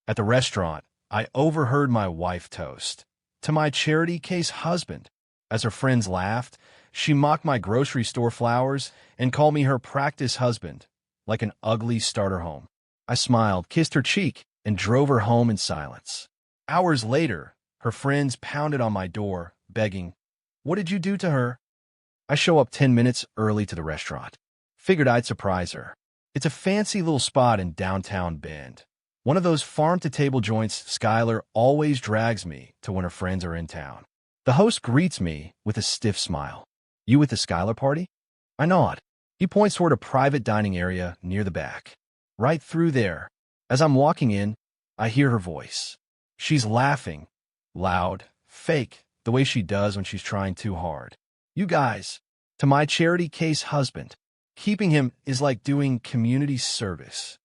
At the restaurant, I overheard my wife toast to my charity case husband. As her friends laughed, she mocked my grocery store flowers and called me her practice husband, like an ugly starter home. I smiled, kissed her cheek, and drove her home in silence. Hours later, her friends pounded on my door, begging, "What did you do to her?" I show up 10 minutes early to the restaurant. Figured I'd surprise her. It's a fancy little spot in downtown Bend. One of those farm-to-table joints Skylar always drags me to when her friends are in town. The host greets me with a stiff smile. "You with the Skylar party?" I nod. He points toward a private dining area near the back. "Right through there." As I'm walking in, I hear her voice. She's laughing. Loud, fake, the way she does when she's trying too hard. "You guys, to my charity case husband. Keeping him is like doing community service."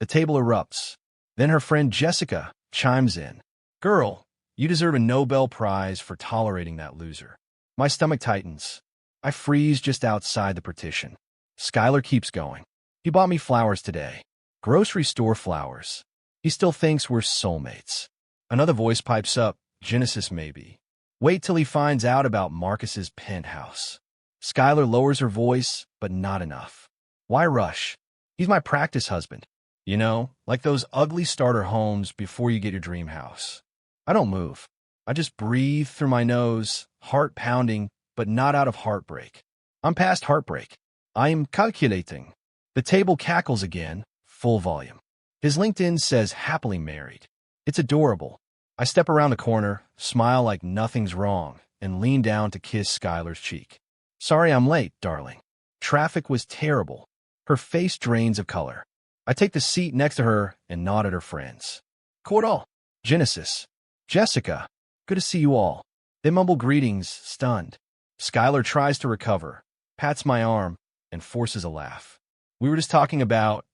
The table erupts. Then her friend Jessica chimes in. "Girl, you deserve a Nobel Prize for tolerating that loser." My stomach tightens. I freeze just outside the partition. Skylar keeps going. "He bought me flowers today. Grocery store flowers. He still thinks we're soulmates." Another voice pipes up. "Genesis, maybe. Wait till he finds out about Marcus's penthouse." Skylar lowers her voice, but not enough. "Why rush? He's my practice husband. You know, like those ugly starter homes before you get your dream house." I don't move. I just breathe through my nose, heart pounding, but not out of heartbreak. I'm past heartbreak. I am calculating. The table cackles again, full volume. His LinkedIn says happily married. It's adorable. I step around the corner, smile like nothing's wrong, and lean down to kiss Skylar's cheek. "Sorry I'm late, darling. Traffic was terrible." Her face drains of color. I take the seat next to her and nod at her friends. "Cordal, Genesis, Jessica, good to see you all." They mumble greetings, stunned. Skylar tries to recover, pats my arm, and forces a laugh. "We were just talking about,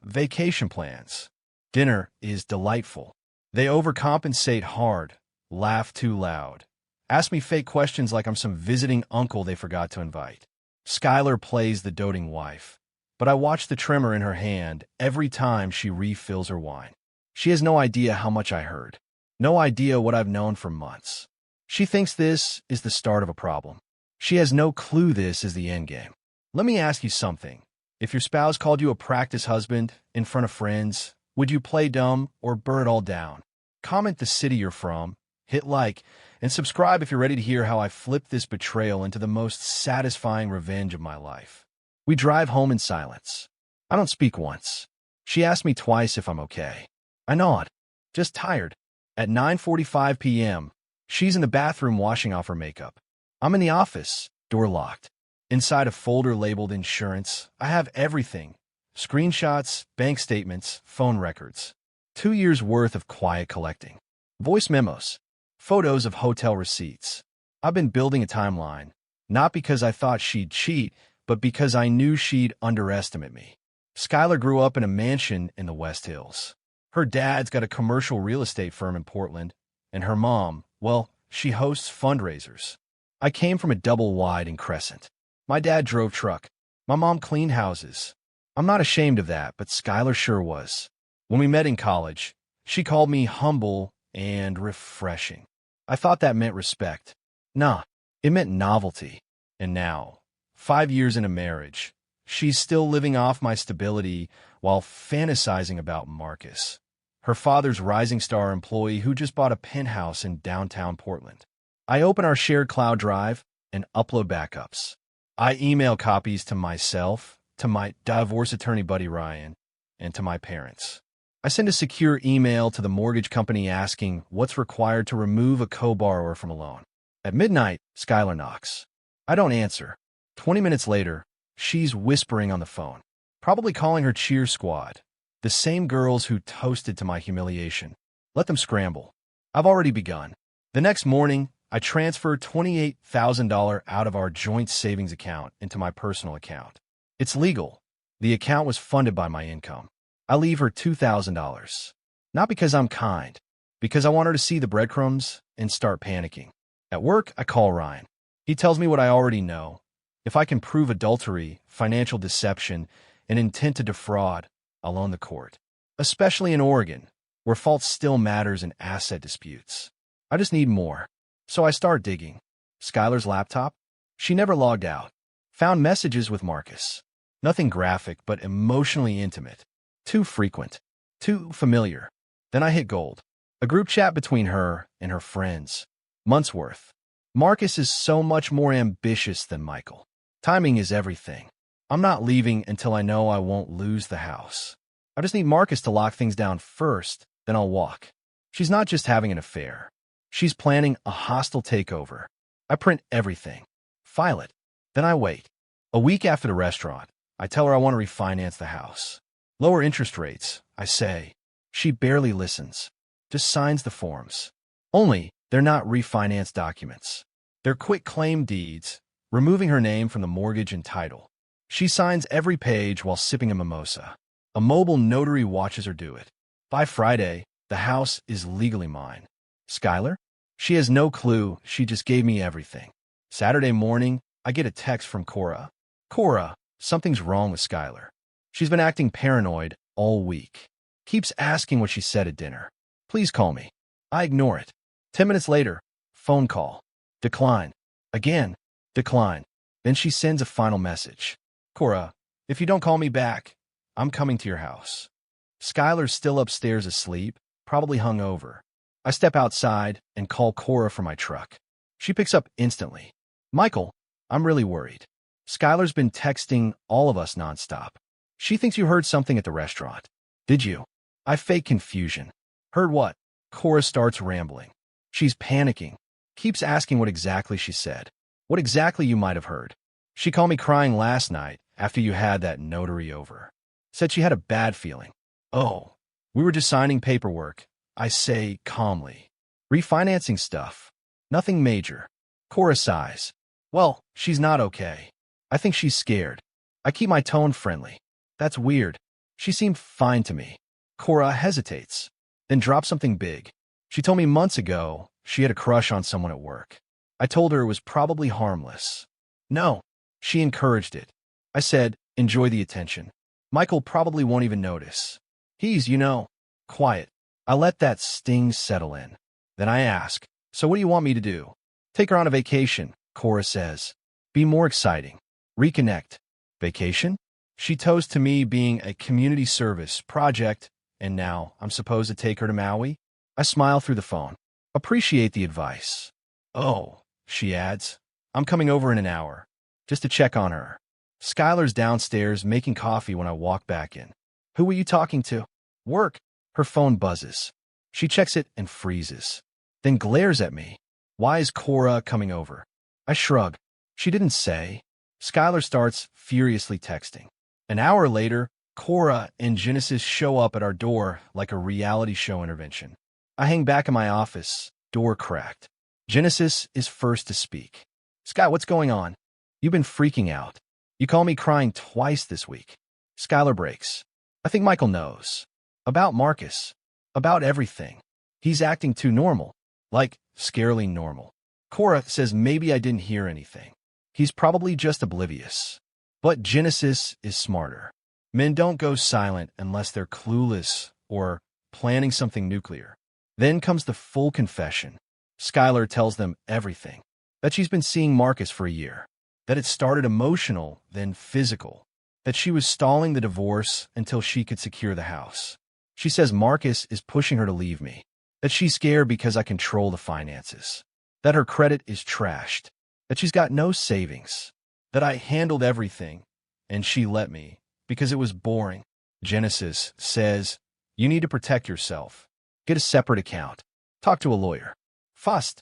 vacation plans. Dinner is delightful." They overcompensate hard, laugh too loud, ask me fake questions like I'm some visiting uncle they forgot to invite. Skylar plays the doting wife, but I watch the tremor in her hand every time she refills her wine. She has no idea how much I heard, no idea what I've known for months. She thinks this is the start of a problem. She has no clue this is the endgame. Let me ask you something. If your spouse called you a practice husband in front of friends, would you play dumb or burn it all down? Comment the city you're from, hit like, and subscribe if you're ready to hear how I flip this betrayal into the most satisfying revenge of my life. We drive home in silence. I don't speak once. She asked me twice if I'm okay. I nod. Just tired. At 9:45 p.m., she's in the bathroom washing off her makeup. I'm in the office, door locked. Inside a folder labeled insurance, I have everything. Screenshots, bank statements, phone records. 2 years' worth of quiet collecting. Voice memos. Photos of hotel receipts. I've been building a timeline, not because I thought she'd cheat, but because I knew she'd underestimate me. Skylar grew up in a mansion in the West Hills. Her dad's got a commercial real estate firm in Portland, and her mom, well, she hosts fundraisers. I came from a double wide in Crescent. My dad drove truck. My mom cleaned houses. I'm not ashamed of that, but Skylar sure was. When we met in college, she called me humble and refreshing. I thought that meant respect. Nah, it meant novelty. And now, 5 years into marriage, she's still living off my stability while fantasizing about Marcus, her father's rising star employee who just bought a penthouse in downtown Portland. I open our shared cloud drive and upload backups. I email copies to myself, to my divorce attorney buddy Ryan, and to my parents. I send a secure email to the mortgage company asking what's required to remove a co-borrower from a loan. At midnight, Skylar knocks. I don't answer. 20 minutes later, she's whispering on the phone, probably calling her cheer squad, the same girls who toasted to my humiliation. Let them scramble. I've already begun. The next morning, I transfer $28,000 out of our joint savings account into my personal account. It's legal. The account was funded by my income. I leave her $2,000. Not because I'm kind, because I want her to see the breadcrumbs and start panicking. At work, I call Ryan. He tells me what I already know. If I can prove adultery, financial deception, and intent to defraud, I'll own the court. Especially in Oregon, where fault still matters in asset disputes. I just need more. So I start digging. Skylar's laptop? She never logged out. Found messages with Marcus. Nothing graphic, but emotionally intimate. Too frequent. Too familiar. Then I hit gold. A group chat between her and her friends. Months worth. Marcus is so much more ambitious than Michael. Timing is everything. I'm not leaving until I know I won't lose the house. I just need Marcus to lock things down first, then I'll walk. She's not just having an affair. She's planning a hostile takeover. I print everything. File it. Then I wait. A week after the restaurant, I tell her I want to refinance the house. Lower interest rates, I say. She barely listens. Just signs the forms. Only, they're not refinance documents. They're quick claim deeds, removing her name from the mortgage and title. She signs every page while sipping a mimosa. A mobile notary watches her do it. By Friday, the house is legally mine. Skylar? She has no clue. She just gave me everything. Saturday morning, I get a text from Cora. Cora, something's wrong with Skylar. She's been acting paranoid all week. Keeps asking what she said at dinner. Please call me. I ignore it. 10 minutes later, phone call. Decline. Again. Decline. Then she sends a final message. Cora, if you don't call me back, I'm coming to your house. Skylar's still upstairs asleep, probably hungover. I step outside and call Cora from my truck. She picks up instantly. Michael, I'm really worried. Skylar's been texting all of us nonstop. She thinks you heard something at the restaurant. Did you? I fake confusion. Heard what? Cora starts rambling. She's panicking. Keeps asking what exactly she said. What exactly you might have heard. She called me crying last night after you had that notary over. Said she had a bad feeling. Oh, we were just signing paperwork, I say calmly. Refinancing stuff. Nothing major. Cora sighs. Well, she's not okay. I think she's scared. I keep my tone friendly. That's weird. She seemed fine to me. Cora hesitates, then drops something big. She told me months ago she had a crush on someone at work. I told her it was probably harmless. No, she encouraged it. I said, enjoy the attention. Michael probably won't even notice. He's, quiet. I let that sting settle in. Then I ask, so what do you want me to do? Take her on a vacation, Cora says. Be more exciting. Reconnect. Vacation? She toast to me being a community service project, and now I'm supposed to take her to Maui? I smile through the phone. Appreciate the advice. Oh, she adds, I'm coming over in an hour, just to check on her. Skylar's downstairs making coffee when I walk back in. Who were you talking to? Work. Her phone buzzes. She checks it and freezes. Then glares at me. Why is Cora coming over? I shrug. She didn't say. Skylar starts furiously texting. An hour later, Cora and Genesis show up at our door like a reality show intervention. I hang back in my office, door cracked. Genesis is first to speak. Sky, what's going on? You've been freaking out. You call me crying twice this week. Skylar breaks. I think Michael knows. About Marcus. About everything. He's acting too normal. Like, scarily normal. Cora says maybe I didn't hear anything. He's probably just oblivious. But Genesis is smarter. Men don't go silent unless they're clueless or planning something nuclear. Then comes the full confession. Skylar tells them everything. That she's been seeing Marcus for a year. That it started emotional, then physical. That she was stalling the divorce until she could secure the house. She says Marcus is pushing her to leave me. That she's scared because I control the finances. That her credit is trashed. That she's got no savings. That I handled everything, and she let me, because it was boring. Genesis says, you need to protect yourself. Get a separate account. Talk to a lawyer. Fust.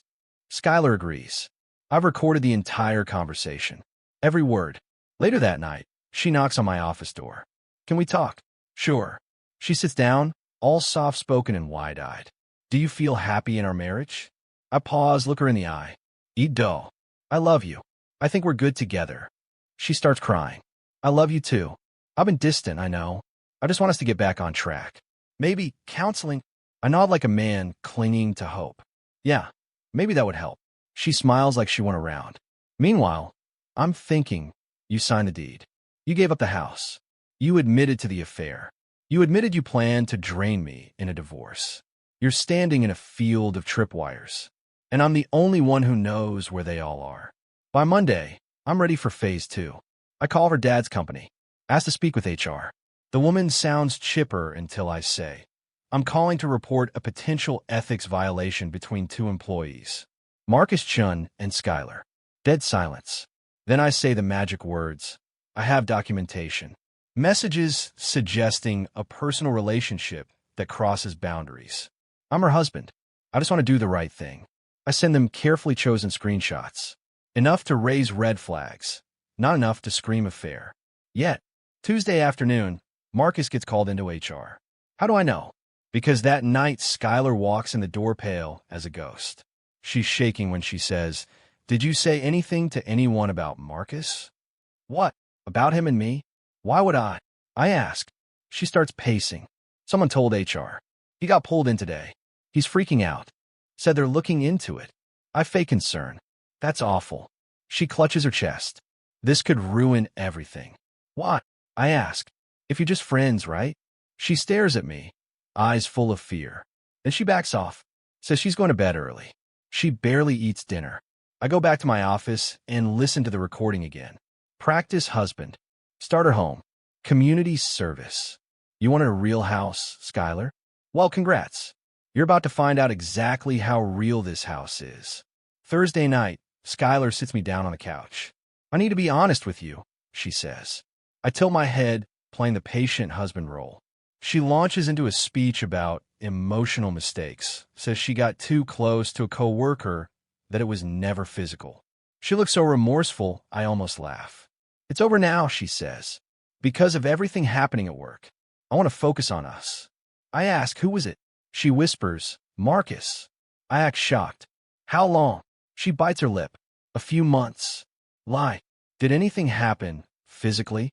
Skylar agrees. I've recorded the entire conversation. Every word. Later that night, she knocks on my office door. Can we talk? Sure. She sits down, all soft-spoken and wide-eyed. Do you feel happy in our marriage? I pause, look her in the eye. Eat dough. I love you. I think we're good together. She starts crying. I love you too. I've been distant, I know. I just want us to get back on track. Maybe counseling. I nod like a man clinging to hope. Yeah, maybe that would help. She smiles like she went around. Meanwhile, I'm thinking, you signed the deed. You gave up the house. You admitted to the affair. You admitted you planned to drain me in a divorce. You're standing in a field of tripwires, and I'm the only one who knows where they all are. By Monday, I'm ready for phase 2. I call her dad's company, ask to speak with HR. The woman sounds chipper until I say, I'm calling to report a potential ethics violation between 2 employees, Marcus Chun and Skylar. Dead silence. Then I say the magic words, I have documentation. Messages suggesting a personal relationship that crosses boundaries. I'm her husband. I just want to do the right thing. I send them carefully chosen screenshots. Enough to raise red flags, not enough to scream affair. Yet, Tuesday afternoon, Marcus gets called into HR. How do I know? Because that night Skylar walks in the door pale as a ghost. She's shaking when she says, Did you say anything to anyone about Marcus? What? About him and me? Why would I? I ask. She starts pacing. Someone told HR. He got pulled in today. He's freaking out. Said they're looking into it. I fake concern. That's awful. She clutches her chest. This could ruin everything. What? I ask. If you're just friends, right? She stares at me, eyes full of fear. Then she backs off, says she's going to bed early. She barely eats dinner. I go back to my office and listen to the recording again. Practice husband. Starter home. Community service. You wanted a real house, Skylar? Well, congrats. You're about to find out exactly how real this house is. Thursday night, Skylar sits me down on the couch. I need to be honest with you, she says. I tilt my head, playing the patient husband role. She launches into a speech about emotional mistakes, says she got too close to a coworker, that it was never physical. She looks so remorseful, I almost laugh. It's over now, she says. Because of everything happening at work, I want to focus on us. I ask, who was it? She whispers, Marcus. I act shocked. How long? She bites her lip. A few months. Lie. Did anything happen, physically?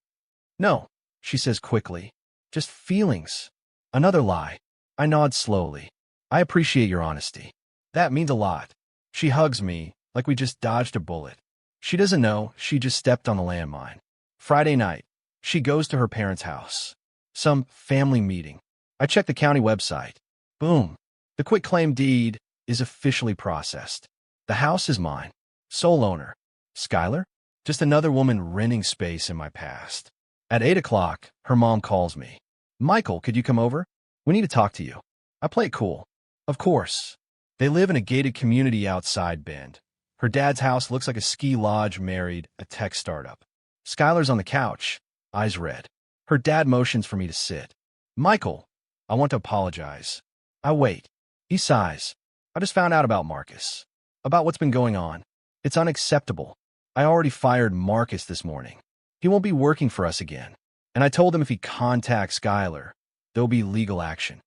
No, she says quickly. Just feelings. Another lie. I nod slowly. I appreciate your honesty. That means a lot. She hugs me, like we just dodged a bullet. She doesn't know, she just stepped on the landmine. Friday night, she goes to her parents' house. Some family meeting. I check the county website. Boom. The quitclaim deed is officially processed. The house is mine. Sole owner. Skylar? Just another woman renting space in my past. At 8 o'clock, her mom calls me. Michael, could you come over? We need to talk to you. I play it cool. Of course. They live in a gated community outside Bend. Her dad's house looks like a ski lodge married a tech startup. Skylar's on the couch, eyes red. Her dad motions for me to sit. Michael, I want to apologize. I wait. He sighs. I just found out about Marcus. About what's been going on. It's unacceptable. I already fired Marcus this morning. He won't be working for us again. And I told him if he contacts Skylar, there'll be legal action.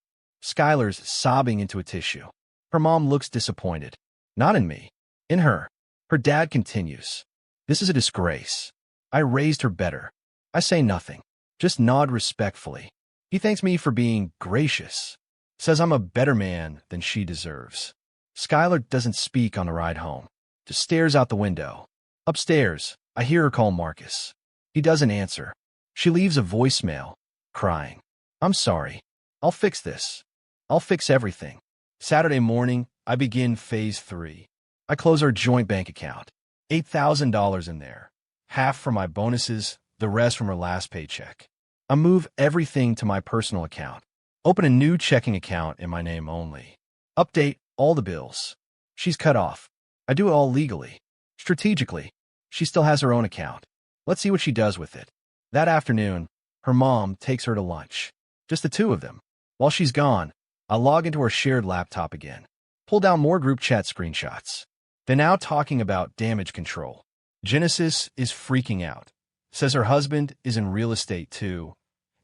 Skylar's sobbing into a tissue. Her mom looks disappointed. Not in me. In her. Her dad continues. This is a disgrace. I raised her better. I say nothing. Just nod respectfully. He thanks me for being gracious. Says I'm a better man than she deserves. Skylar doesn't speak on the ride home. Just stares out the window. Upstairs, I hear her call Marcus. He doesn't answer. She leaves a voicemail, crying. I'm sorry. I'll fix this. I'll fix everything. Saturday morning, I begin phase 3. I close our joint bank account. $8,000 in there. Half from my bonuses, the rest from her last paycheck. I move everything to my personal account. Open a new checking account in my name only. Update all the bills. She's cut off. I do it all legally. Strategically. She still has her own account. Let's see what she does with it. That afternoon, her mom takes her to lunch. Just the two of them. While she's gone, I log into our shared laptop again. Pull down more group chat screenshots. They're now talking about damage control. Genesis is freaking out. Says her husband is in real estate too,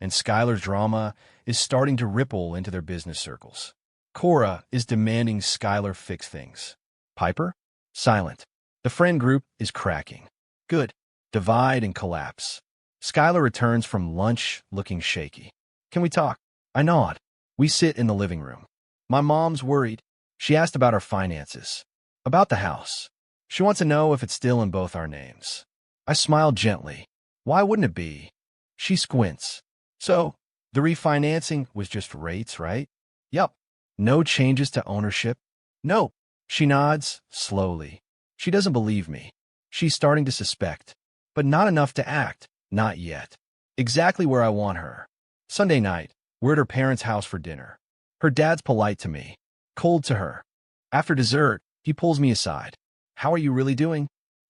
and Skylar's drama is starting to ripple into their business circles. Cora is demanding Skylar fix things. Piper? Silent. The friend group is cracking. Good. Divide and collapse. Skylar returns from lunch looking shaky. Can we talk? I nod. We sit in the living room. My mom's worried. She asked about our finances. About the house. She wants to know if it's still in both our names. I smile gently. Why wouldn't it be? She squints. So, The refinancing was just rates, right? Yup. No changes to ownership? No. She nods, slowly. She doesn't believe me. She's starting to suspect. But not enough to act. Not yet. Exactly where I want her. Sunday night, we're at her parents' house for dinner. Her dad's polite to me. Cold to her. After dessert, he pulls me aside. How are you really doing?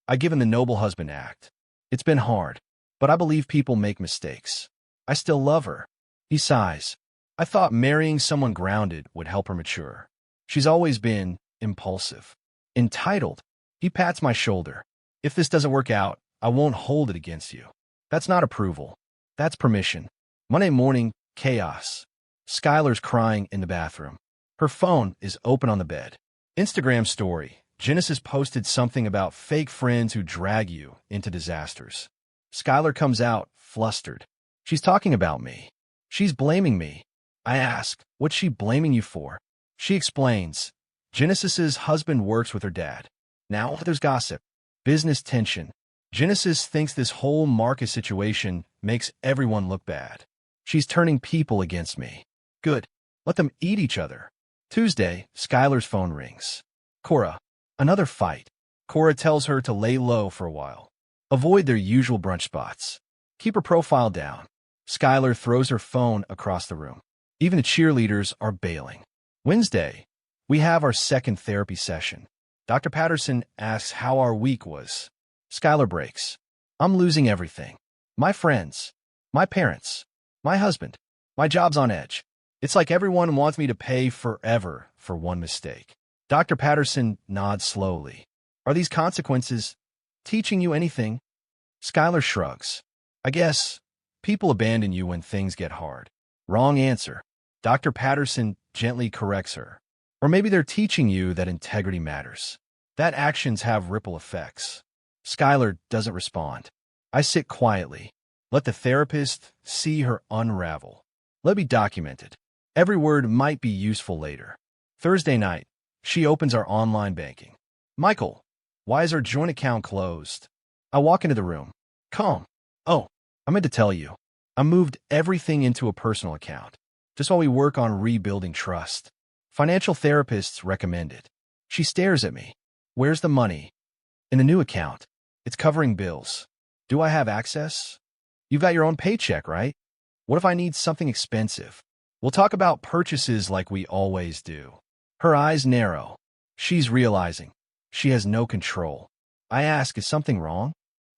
I give him the noble husband act. It's been hard, but I believe people make mistakes. I still love her. He sighs. I thought marrying someone grounded would help her mature. She's always been impulsive. Entitled. He pats my shoulder. If this doesn't work out, I won't hold it against you. That's not approval. That's permission. Monday morning, chaos. Skylar's crying in the bathroom. Her phone is open on the bed. Instagram story. Genesis posted something about fake friends who drag you into disasters. Skylar comes out, flustered. She's talking about me. She's blaming me. I ask, what's she blaming you for? She explains. Genesis's husband works with her dad. Now there's gossip. Business tension. Genesis thinks this whole Marcus situation makes everyone look bad. She's turning people against me. Good. Let them eat each other. Tuesday, Skylar's phone rings. Cora. Another fight. Cora tells her to lay low for a while. Avoid their usual brunch spots. Keep her profile down. Skylar throws her phone across the room. Even the cheerleaders are bailing. Wednesday, we have our second therapy session. Dr. Patterson asks how our week was. Skylar breaks. I'm losing everything. My friends. My parents. My husband. My job's on edge. It's like everyone wants me to pay forever for one mistake. Dr. Patterson nods slowly. Are these consequences teaching you anything? Skylar shrugs. I guess people abandon you when things get hard. Wrong answer. Dr. Patterson gently corrects her. Or maybe they're teaching you that integrity matters. That actions have ripple effects. Skylar doesn't respond. I sit quietly. Let the therapist see her unravel. Let it be documented. Every word might be useful later. Thursday night, she opens our online banking. Michael, why is our joint account closed? I walk into the room. Calm. Oh, I meant to tell you. I moved everything into a personal account, just while we work on rebuilding trust. Financial therapists recommend it. She stares at me. Where's the money? In the new account. It's covering bills. Do I have access? You've got your own paycheck, right? What if I need something expensive? We'll talk about purchases like we always do. Her eyes narrow. She's realizing. She has no control. I ask, is something wrong?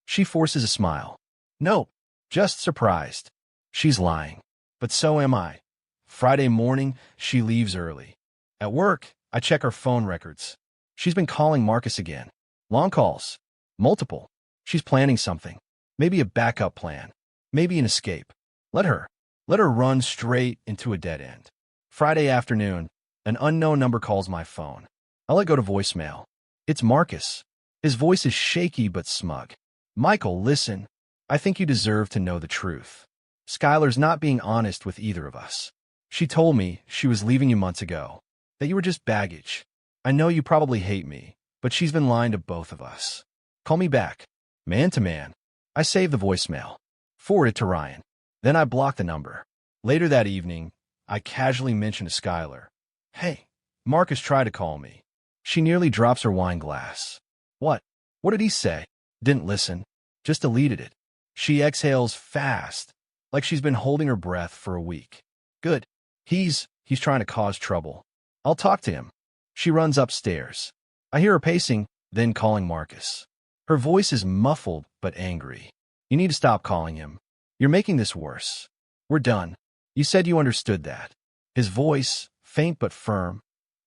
She forces a smile. No, just surprised. She's lying. But so am I. Friday morning, she leaves early. At work, I check her phone records. She's been calling Marcus again. Long calls. Multiple. She's planning something. Maybe a backup plan. Maybe an escape. Let her run straight into a dead end. Friday afternoon, an unknown number calls my phone. I let go to voicemail. It's Marcus. His voice is shaky but smug. Michael, listen. I think you deserve to know the truth. Skylar's not being honest with either of us. She told me she was leaving you months ago, that you were just baggage. I know you probably hate me, but she's been lying to both of us. Call me back. Man to man. I save the voicemail. Forward it to Ryan. Then I block the number. Later that evening, I casually mention to Skylar, hey, Marcus tried to call me. She nearly drops her wine glass. What? What did he say? Didn't listen. Just deleted it. She exhales fast, like she's been holding her breath for a week. Good. He's trying to cause trouble. I'll talk to him. She runs upstairs. I hear her pacing, then calling Marcus. Her voice is muffled but angry. You need to stop calling him. You're making this worse. We're done. You said you understood that. His voice, faint but firm.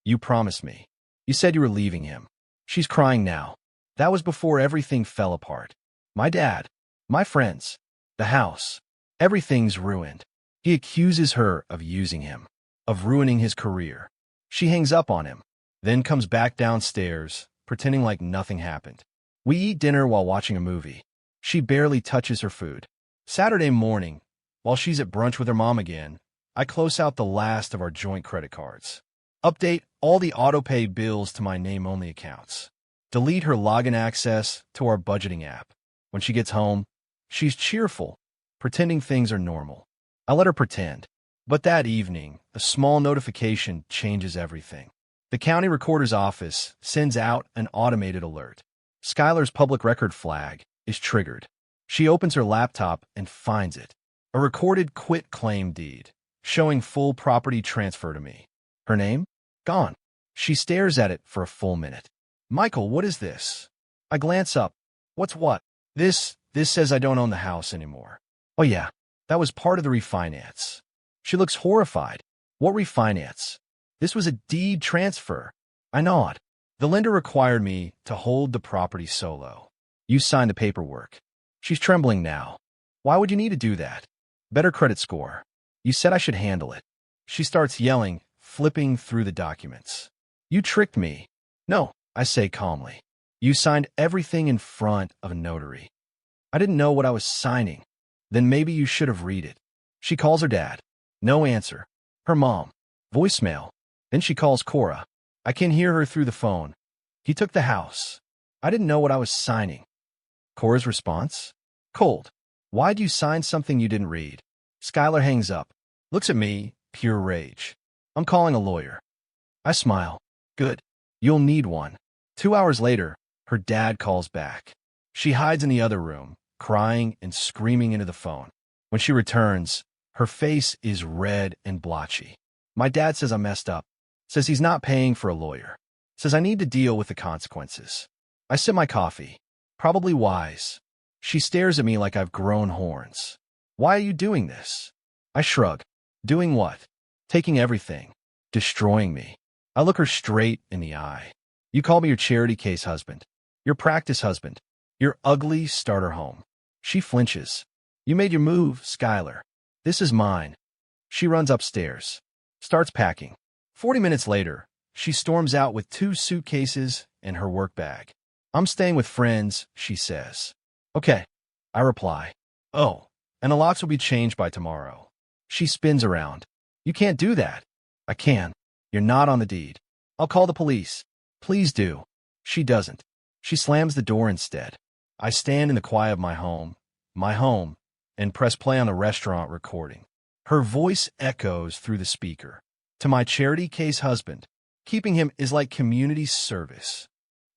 You promised me. You said you were leaving him. She's crying now. That was before everything fell apart. My dad. My friends. The house. Everything's ruined. He accuses her of using him. Of ruining his career. She hangs up on him. Then comes back downstairs, pretending like nothing happened. We eat dinner while watching a movie. She barely touches her food. Saturday morning, while she's at brunch with her mom again, I close out the last of our joint credit cards. Update all the auto-pay bills to my name-only accounts. Delete her login access to our budgeting app. When she gets home, she's cheerful, pretending things are normal. I let her pretend. But that evening, a small notification changes everything. The county recorder's office sends out an automated alert. Skylar's public record flag is triggered. She opens her laptop and finds it. A recorded quit-claim deed, showing full property transfer to me. Her name? Gone. She stares at it for a full minute. Michael, what is this? I glance up. What's what? This says I don't own the house anymore. Oh yeah, that was part of the refinance. She looks horrified. What refinance? This was a deed transfer. I nod. The lender required me to hold the property solo. You signed the paperwork. She's trembling now. Why would you need to do that? Better credit score. You said I should handle it. She starts yelling, flipping through the documents. You tricked me. No, I say calmly. You signed everything in front of a notary. I didn't know what I was signing. Then maybe you should have read it. She calls her dad. No answer. Her mom. Voicemail. Then she calls Cora. I can hear her through the phone. He took the house. I didn't know what I was signing. Cora's response? Cold. Why'd you sign something you didn't read? Skylar hangs up. Looks at me, pure rage. I'm calling a lawyer. I smile. Good. You'll need one. 2 hours later, her dad calls back. She hides in the other room, crying and screaming into the phone. When she returns, her face is red and blotchy. My dad says I messed up. Says he's not paying for a lawyer. Says I need to deal with the consequences. I sip my coffee. Probably wise. She stares at me like I've grown horns. Why are you doing this? I shrug. Doing what? Taking everything. Destroying me. I look her straight in the eye. You call me your charity case husband. Your practice husband. Your ugly starter home. She flinches. You made your move, Skylar. This is mine. She runs upstairs. Starts packing. 40 minutes later, she storms out with 2 suitcases and her work bag. I'm staying with friends, she says. Okay, I reply. Oh, and the locks will be changed by tomorrow. She spins around. You can't do that. I can. You're not on the deed. I'll call the police. Please do. She doesn't. She slams the door instead. I stand in the quiet of my home, and press play on the restaurant recording. Her voice echoes through the speaker. To my charity case husband, keeping him is like community service.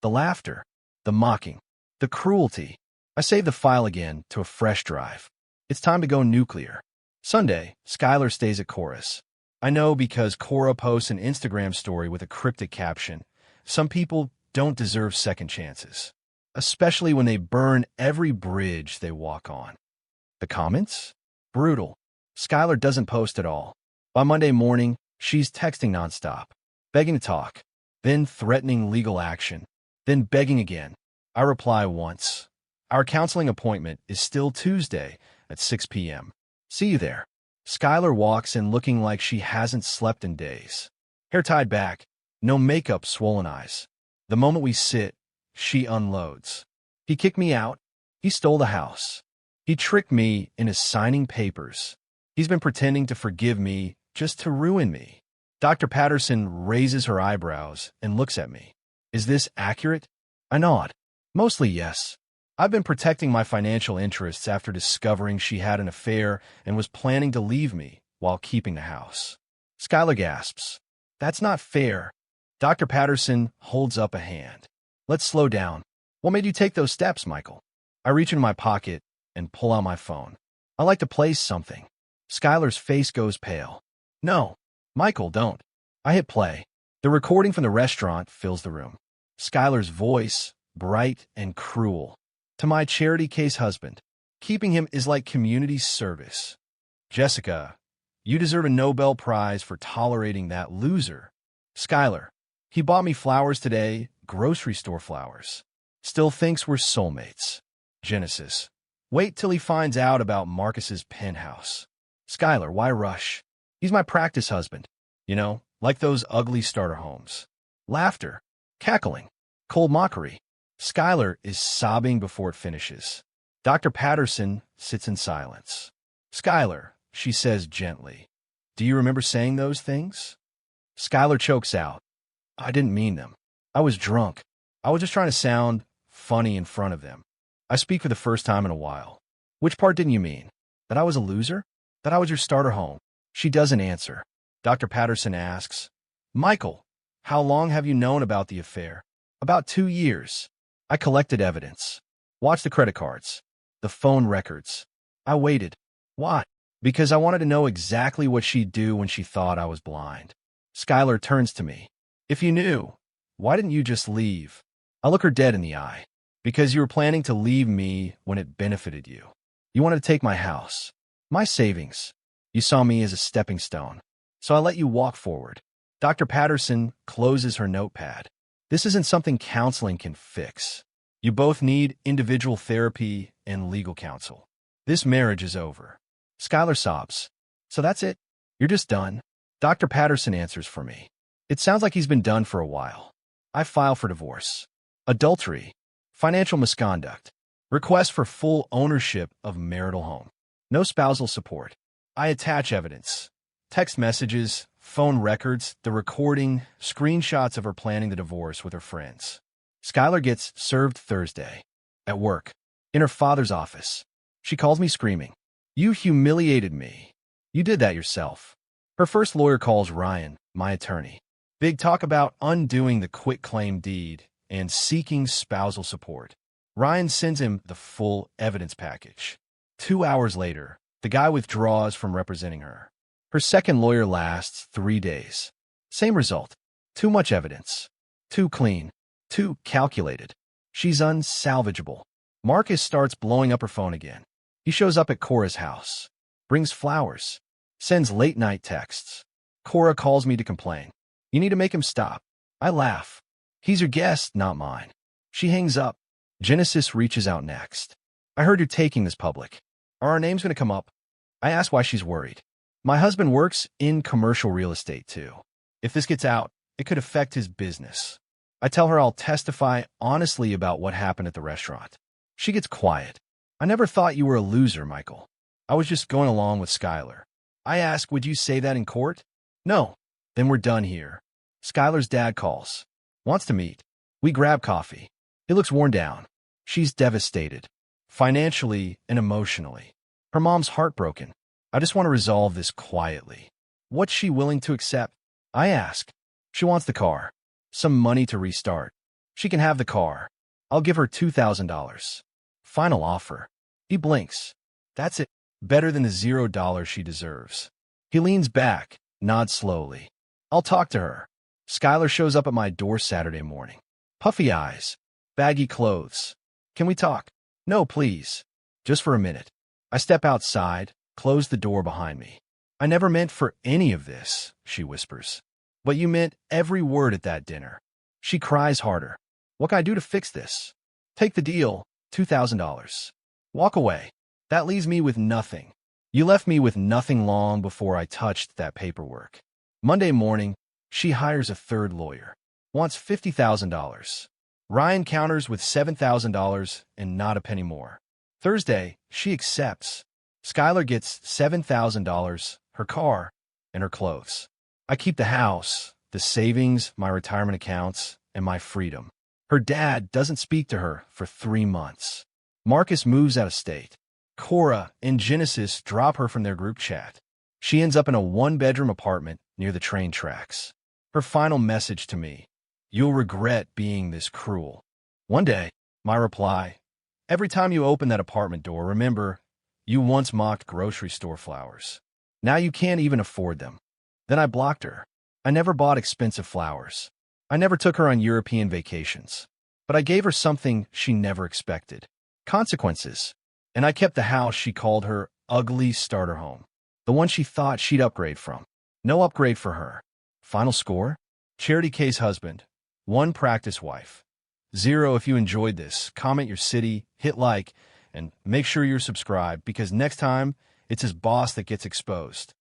The laughter, the mocking, the cruelty. I save the file again to a fresh drive. It's time to go nuclear. Sunday, Skylar stays at Cora's. I know because Cora posts an Instagram story with a cryptic caption. Some people don't deserve second chances, especially when they burn every bridge they walk on. The comments? Brutal. Skylar doesn't post at all. By Monday morning, she's texting nonstop, begging to talk, then threatening legal action, then begging again. I reply once. Our counseling appointment is still Tuesday at 6 p.m. See you there. Skylar walks in looking like she hasn't slept in days. Hair tied back, no makeup, swollen eyes. The moment we sit, she unloads. He kicked me out. He stole the house. He tricked me into signing papers. He's been pretending to forgive me just to ruin me. Dr. Patterson raises her eyebrows and looks at me. Is this accurate? I nod. Mostly yes. I've been protecting my financial interests after discovering she had an affair and was planning to leave me while keeping the house. Skylar gasps. That's not fair. Dr. Patterson holds up a hand. Let's slow down. What made you take those steps, Michael? I reach into my pocket and pull out my phone. I like to play something. Skylar's face goes pale. No, Michael, don't. I hit play. The recording from the restaurant fills the room. Skylar's voice, bright and cruel. To my charity case husband, keeping him is like community service. Jessica, you deserve a Nobel Prize for tolerating that loser. Skylar, he bought me flowers today, grocery store flowers. Still thinks we're soulmates. Genesis, wait till he finds out about Marcus's penthouse. Skylar, why rush? He's my practice husband. You know, like those ugly starter homes. Laughter, cackling, cold mockery. Skylar is sobbing before it finishes. Dr. Patterson sits in silence. Skylar, she says gently, do you remember saying those things? Skylar chokes out. I didn't mean them. I was drunk. I was just trying to sound funny in front of them. I speak for the first time in a while. Which part didn't you mean? That I was a loser? That I was your starter home? She doesn't answer. Dr. Patterson asks, Michael, how long have you known about the affair? About 2 years. I collected evidence. Watched the credit cards. The phone records. I waited. Why? Because I wanted to know exactly what she'd do when she thought I was blind. Skylar turns to me. If you knew, why didn't you just leave? I look her dead in the eye. Because you were planning to leave me when it benefited you. You wanted to take my house. My savings. You saw me as a stepping stone. So I let you walk forward. Dr. Patterson closes her notepad. This isn't something counseling can fix. You both need individual therapy and legal counsel. This marriage is over. Skylar sobs. So that's it? You're just done? Dr. Patterson answers for me. It sounds like he's been done for a while. I file for divorce. Adultery. Financial misconduct. Request for full ownership of marital home. No spousal support. I attach evidence. Text messages, phone records, the recording, screenshots of her planning the divorce with her friends. Skylar gets served Thursday. At work. In her father's office. She calls me screaming. You humiliated me. You did that yourself. Her first lawyer calls Ryan, my attorney. Big talk about undoing the quitclaim deed and seeking spousal support. Ryan sends him the full evidence package. 2 hours later, the guy withdraws from representing her. Her second lawyer lasts 3 days. Same result. Too much evidence. Too clean. Too calculated. She's unsalvageable. Marcus starts blowing up her phone again. He shows up at Cora's house. Brings flowers. Sends late-night texts. Cora calls me to complain. You need to make him stop. I laugh. He's your guest, not mine. She hangs up. Genesis reaches out next. I heard you're taking this public. Are our names going to come up? I ask why she's worried. My husband works in commercial real estate, too. If this gets out, it could affect his business. I tell her I'll testify honestly about what happened at the restaurant. She gets quiet. I never thought you were a loser, Michael. I was just going along with Skylar. I ask, would you say that in court? No. Then we're done here. Skylar's dad calls. Wants to meet. We grab coffee. He looks worn down. She's devastated. Financially and emotionally. Her mom's heartbroken. I just want to resolve this quietly. What's she willing to accept? I ask. She wants the car. Some money to restart. She can have the car. I'll give her $2,000. Final offer. He blinks. That's it. Better than the $0 she deserves. He leans back, nods slowly. I'll talk to her. Skylar shows up at my door Saturday morning. Puffy eyes. Baggy clothes. Can we talk? No, please. Just for a minute. I step outside, close the door behind me. I never meant for any of this, she whispers. But you meant every word at that dinner. She cries harder. What can I do to fix this? Take the deal, $2,000. Walk away. That leaves me with nothing. You left me with nothing long before I touched that paperwork. Monday morning, she hires a third lawyer. Wants $50,000. Ryan counters with $7,000 and not a penny more. Thursday, she accepts. Skylar gets $7,000, her car, and her clothes. I keep the house, the savings, my retirement accounts, and my freedom. Her dad doesn't speak to her for 3 months. Marcus moves out of state. Cora and Genesis drop her from their group chat. She ends up in a 1-bedroom apartment near the train tracks. Her final message to me, you'll regret being this cruel. One day, my reply, every time you open that apartment door, remember, you once mocked grocery store flowers. Now you can't even afford them. Then I blocked her. I never bought expensive flowers. I never took her on European vacations. But I gave her something she never expected. Consequences. And I kept the house she called her ugly starter home. The one she thought she'd upgrade from. No upgrade for her. Final score? Charity case husband. 1 practice wife. 0 if you enjoyed this. Comment your city, hit like, and make sure you're subscribed because next time, it's his boss that gets exposed.